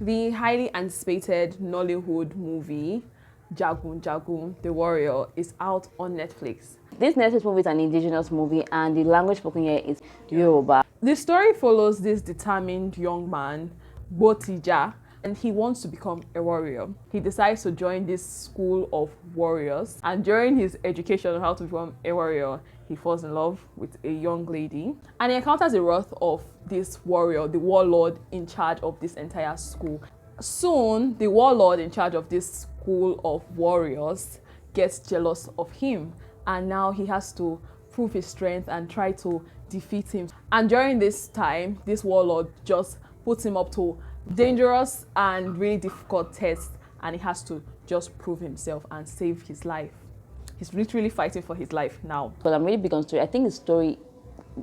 The highly anticipated Nollywood movie, Jagun Jagun, The Warrior, is out on Netflix. This Netflix movie is an indigenous movie and the language spoken here is Yoruba. The story follows this determined young man, Botija, and he wants to become a warrior. He decides to join this school of warriors, and during his education on how to become a warrior, he falls in love with a young lady, and he encounters the wrath of this warrior, the warlord in charge of this entire school. Soon, the warlord in charge of this school of warriors gets jealous of him, and now he has to prove his strength and try to defeat him. And during this time, this warlord just puts him up to dangerous and really difficult tests, and he has to just prove himself and save his life. He's literally fighting for his life now. But I'm really big on story. I think the story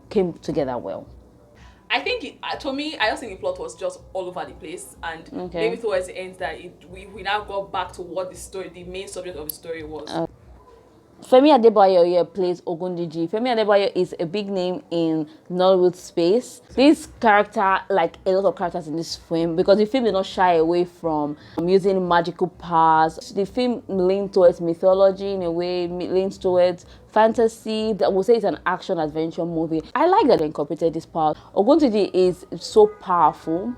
came together well. I think, to me, I just think the plot was just all over the place, and maybe towards the end that we now got back to what the main subject of the story was. Femi Adebayo here plays Ogundiji. Femi Adebayo is a big name in Nollywood space. This character, like a lot of characters in this film, because the film did not shy away from using magical powers. The film leans towards mythology in a way, leans towards fantasy. I would say it's an action-adventure movie. I like that they incorporated this power. Ogundiji is so powerful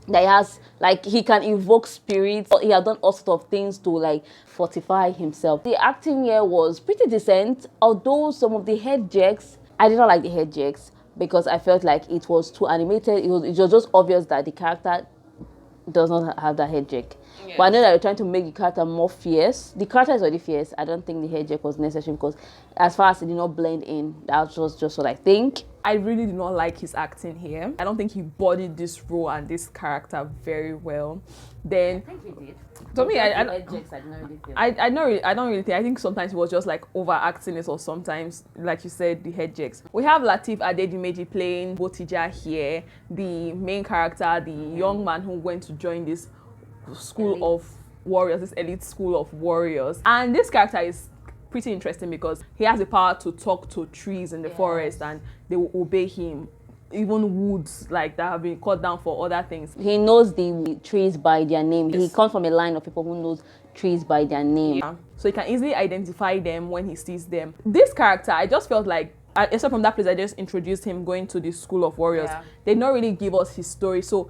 that he has, like, he can invoke spirits. He has done all sorts of things to, like, fortify himself. The acting here was pretty decent, although some of the head jerks, I did not like the head jerks because I felt like it was too animated. It was just obvious that the character does not have that head jerk. Yes. But I know that you're trying to make the character more fierce. The character is already fierce. I don't think the head jerk was necessary because as far as it did not blend in, that was just what I think. I really did not like his acting here. I don't think he bodied this role and this character very well. Then, I think he did. To me, I don't really think. I think sometimes he was just like overacting it, or sometimes, like you said, the head jerks. We have Lateef Adedimeji playing Botija here, the main character, the young man who went to join this school of warriors, this elite school of warriors. And this character is pretty interesting because he has the power to talk to trees in the forest and they will obey him. Even woods like that have been cut down for other things. He knows the trees by their name. Yes. He comes from a line of people who knows trees by their name. Yeah. So he can easily identify them when he sees them. This character, I just felt like, except from that place I just introduced him going to the school of warriors, they did not really give us his story. So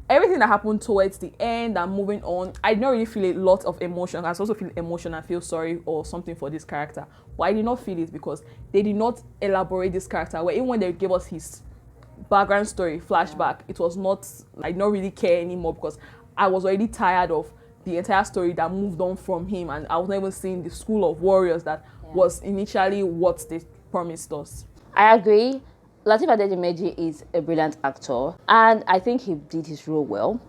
everything that happened towards the end and moving on, I did not really feel a lot of emotion. I also feel emotion and feel sorry or something for this character. But I did not feel it because they did not elaborate this character. Where even when they gave us his background story, flashback, it was not, I did not really care anymore because I was already tired of the entire story that moved on from him, and I was not even seeing the school of warriors that was initially what they promised us. I agree. Lateef Adedimeji is a brilliant actor, and I think he did his role well.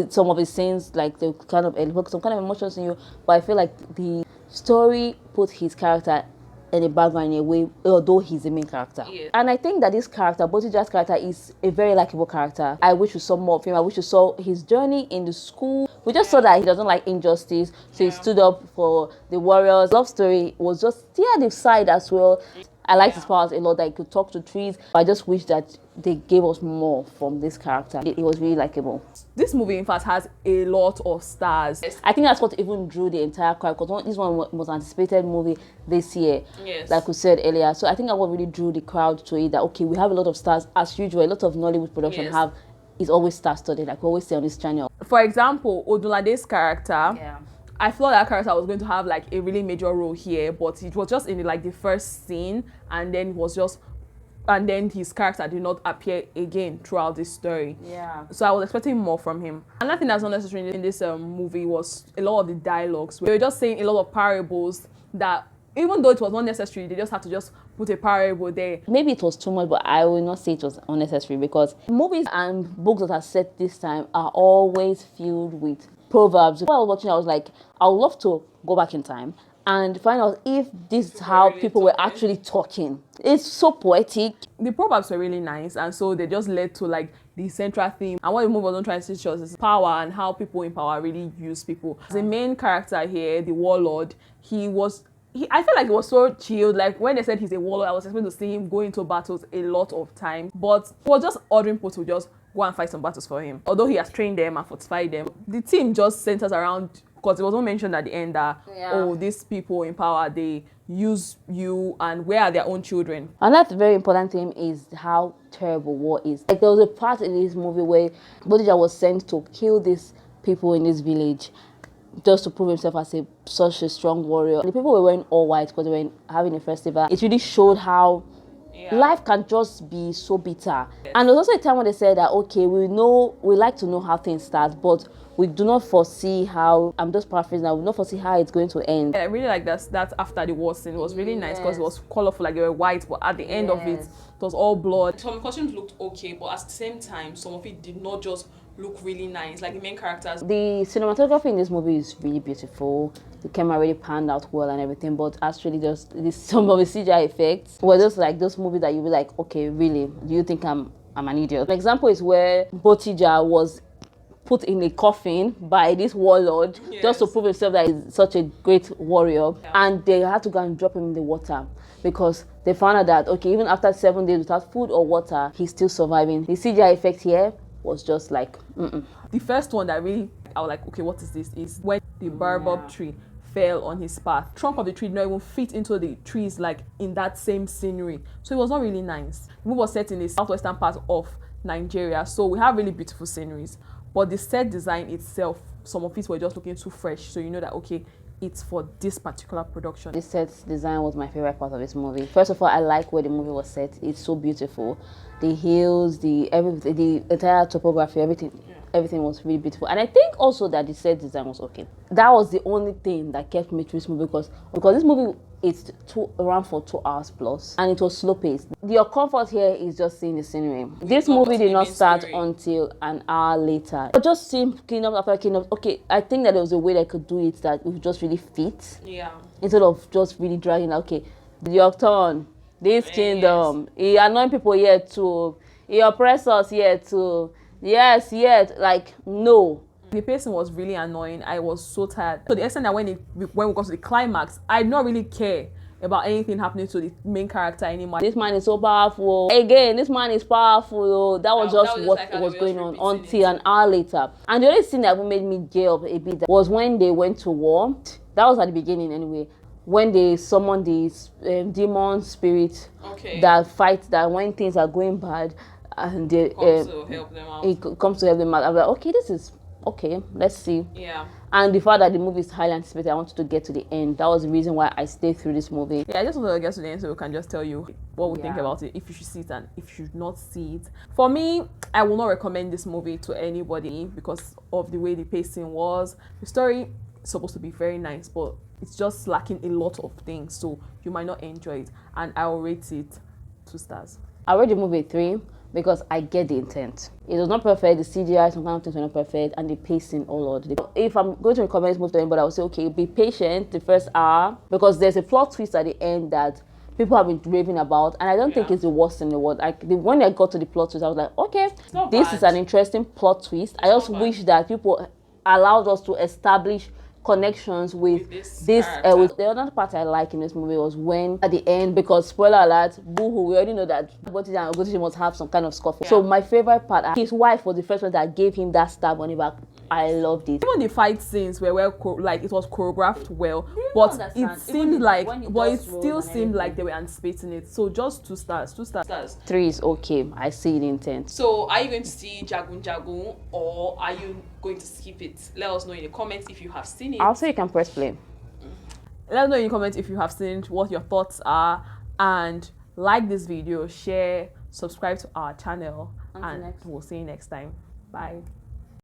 Some of his scenes, like, they kind of evoke some kind of emotions in you, but I feel like the story put his character in the background in a way, although he's the main character. Yeah. And I think that this character, Botija's character, is a very likable character. I wish we saw more of him. I wish we saw his journey in the school. We just saw that he doesn't like injustice, so he stood up for the warriors. Love story was just the other side as well. I liked his powers a lot, that he could talk to trees. I just wish that they gave us more from this character. It was really likable. This movie, in fact, has a lot of stars. I think that's what even drew the entire crowd, because this one was an anticipated movie this year, like we said earlier. So I think that what really drew the crowd to it, that, okay, we have a lot of stars. As usual, a lot of Nollywood production is always star-studded, like we always say on this channel. For example, Odunlade's character, I thought that character was going to have like a really major role here, but it was just in the first scene, and then his character did not appear again throughout this story. Yeah. So I was expecting more from him. Another thing that's not necessary in this movie was a lot of the dialogues. They were just saying a lot of parables that, even though it was not necessary, they just had to just put a parable there. Maybe it was too much, but I will not say it was unnecessary, because movies and books that are set this time are always filled with proverbs. While I was watching, I was like, I would love to go back in time and find out if this is how people were actually talking. It's so poetic. The proverbs were really nice, and so they just led to like the central theme. And what the movie was trying to teach us is power and how people in power really use people. The main character here, the warlord, I feel like it was so chilled. Like when they said he's a warlord, I was expecting to see him go into battles a lot of times, but he was just ordering people to just go and fight some battles for him. Although he has trained them and fortified them, the team just centers around, because it was not mentioned at the end that, oh, these people in power, they use you, and where are their own children? Another very important thing is how terrible war is. Like, there was a part in this movie where Bodija was sent to kill these people in this village just to prove himself as such a strong warrior. And the people were wearing all white because they were having a festival. It really showed how life can just be so bitter. And there was also a time when they said that, okay, we like to know how things start, but we do not foresee how, I'm just paraphrasing now, we do not foresee how it's going to end. Yeah, I really like that after the war scene. It was really nice because it was colorful, like they were white, but at the end of it, it was all blood. Some costumes looked okay, but at the same time, some of it did not just look really nice, like the main characters. The cinematography in this movie is really beautiful. The camera really panned out well and everything, but actually just some of the CGI effects were just like those movies that you be like, okay, really, do you think I'm an idiot? An example is where Botija was put in a coffin by this warlord just to prove himself that he's such a great warrior, and they had to go and drop him in the water because they found out that, okay, even after 7 days without food or water, he's still surviving. The CGI effect here was just like, The first one that really, I was like, okay, what is this? Is when the baobab tree fell on his path. The trunk of the tree did not even fit into the trees, like in that same scenery. So it was not really nice. The movie was set in the southwestern part of Nigeria, so we have really beautiful sceneries. But the set design itself, some of it were just looking too fresh. So you know that, okay, it's for this particular production. This set design was my favorite part of this movie. First of all, I like where the movie was set. It's so beautiful. The hills, the entire topography, everything was really beautiful. And I think also that the set design was okay. That was the only thing that kept me to this movie because this movie is around for 2 hours plus, and it was slow paced. Your comfort here is just seeing the scenery. This movie did not start until an hour later. But just seeing kingdom after kingdom. Okay, I think that there was a way that I could do it that it would just really fit. Yeah. Instead of just really dragging. Okay, your turn. This kingdom. He anoint people here too. He oppress us here too. Yes. Like, no. The pacing was really annoying. I was so tired. So the extent that when we got to the climax, I did not really care about anything happening to the main character anymore. This man is so powerful. Again, this man is powerful. That was just what like was going on until an hour later. And the only thing that made me gear up a bit was when they went to war. That was at the beginning anyway. When they summoned this demon spirit that fights that when things are going bad, and they comes to help them out. It comes to help them out. I'm like, okay, this is okay. Let's see. Yeah. And the fact that the movie is highly anticipated, I wanted to get to the end. That was the reason why I stayed through this movie. Yeah, I just wanted to get to the end so we can just tell you what we think about it, if you should see it and if you should not see it. For me, I will not recommend this movie to anybody because of the way the pacing was. The story is supposed to be very nice, but it's just lacking a lot of things, so you might not enjoy it. And I will rate it 2 stars. I rate the movie 3. Because I get the intent. It was not perfect, the CGI, some kind of things were not perfect, and the pacing, oh lord. If I'm going to recommend this movie to anybody, I would say, okay, be patient the first hour, because there's a plot twist at the end that people have been raving about, and I don't think it's the worst in the world. When I got to the plot twist, I was like, okay, this is an interesting plot twist. I just wish that people allowed us to establish connections with this with the other part I like in this movie was when at the end, because spoiler alert, boohoo, we already know that Botija and Ogotishi must have some kind of scuffle. So my favorite part, his wife was the first one that gave him that stab on the back. I loved it. Even the fight scenes were like it was choreographed well, but it seemed like, but it still seemed like they were anticipating it. So just 2 stars. 2 stars. 3 is okay. I see the intent. So are you going to see Jagun Jagun or are you going to skip it? Let us know in the comments if you have seen it. I'll say you can press play. Let us know in the comments if you have seen it, what your thoughts are, and like this video, share, subscribe to our channel, and we'll see you next time. Bye.